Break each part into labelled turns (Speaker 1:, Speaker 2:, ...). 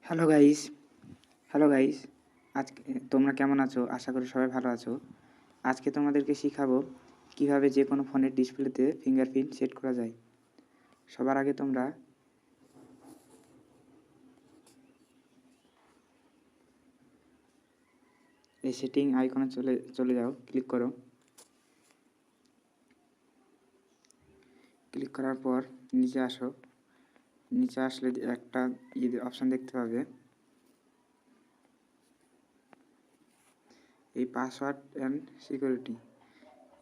Speaker 1: Hello guys hello guys আজকে তোমরা কেমন আছো? আশা করি সবাই ভালো আছো। আজকে তোমাদেরকে শিখাবো কিভাবে যে কোনো ফোনের ডিসপ্লেতে ফিঙ্গারপ্রিন্ট সেট করা যায়। সবার আগে তোমরা এই সেটিং আইকনে চলে যাও, ক্লিক করো। ক্লিক করার পর নিচে আসো। নিচে আসলে একটা অপশান দেখতে পাবে, এই পাসওয়ার্ড অ্যান্ড সিকিউরিটি,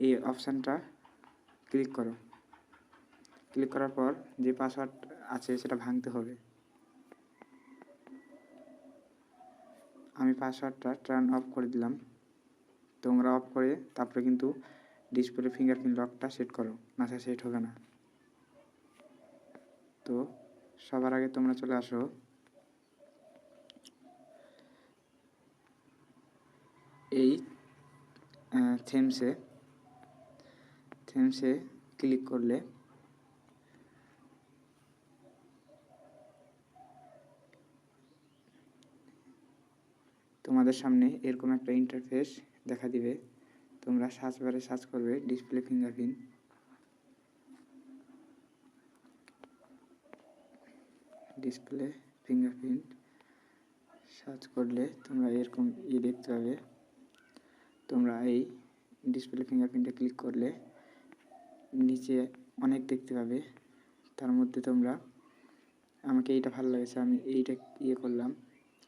Speaker 1: এই অপশানটা ক্লিক করো। ক্লিক করার পর যে পাসওয়ার্ড আছে সেটা ভাঙতে হবে। আমি পাসওয়ার্ডটা টার্ন অফ করে দিলাম। তোমরা অফ করে তারপরে কিন্তু ডিসপ্লে ফিঙ্গারপ্রিন্ট লকটা সেট করো, না সেট হবে না। তো সবার আগে তোমরা চলে আসো এই থেমসে ক্লিক করলে তোমাদের সামনে এরকম একটা ইন্টারফেস দেখা দিবে। তোমরা সার্চ বারে সার্চ করবে ডিসপ্লে ফিঙ্গারপ্রিন্ট। সার্চ করলে তোমরা এরকম দেখতে পাবে। তোমরা এই ডিসপ্লে ফিঙ্গারপ্রিন্টে ক্লিক করলে নিচে অনেক দেখতে পাবে। তার মধ্যে তোমরা, আমাকে এইটা ভালো লেগেছে, আমি এইটা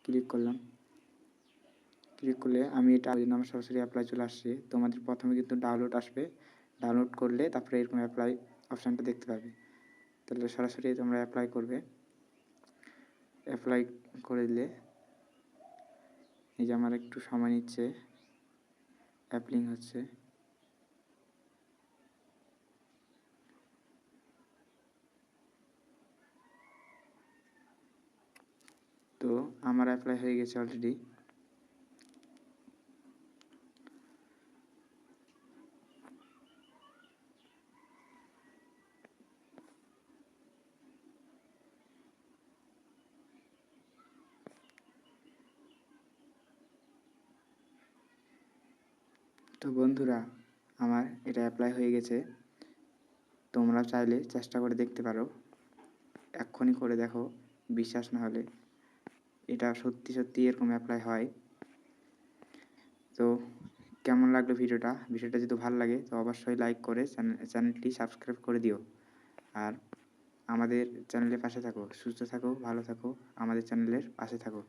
Speaker 1: ক্লিক করলে আমি এটা আমার সরাসরি অ্যাপ্লাই চলে আসছে। তোমাদের প্রথমে কিন্তু ডাউনলোড আসবে, ডাউনলোড করলে তারপরে এরকম অ্যাপ্লাই অপশানটা দেখতে পাবে। তাহলে সরাসরি তোমরা অ্যাপ্লাই করবে। অ্যাপ্লাই করে দিলে এই যে আমার একটু সময় নিচ্ছে, অ্যাপ্লিং হচ্ছে। তো আমার অ্যাপ্লাই হয়ে গেছে অলরেডি। তো বন্ধুরা, আমার এটা অ্যাপ্লাই হয়ে গেছে। তোমরা চাইলে চেষ্টা করে দেখতে পারো, এক্ষুনি করে দেখো। বিশ্বাস না হলে, এটা সত্যি এরকম অ্যাপ্লাই হয়। তো কেমন লাগলো ভিডিওটা? যদি ভালো লাগে তো অবশ্যই লাইক করে চ্যানেলটি সাবস্ক্রাইব করে দিও। আর আমাদের চ্যানেলের পাশে থাকো। সুস্থ থাকো, ভালো থাকো, আমাদের চ্যানেলের পাশে থাকো।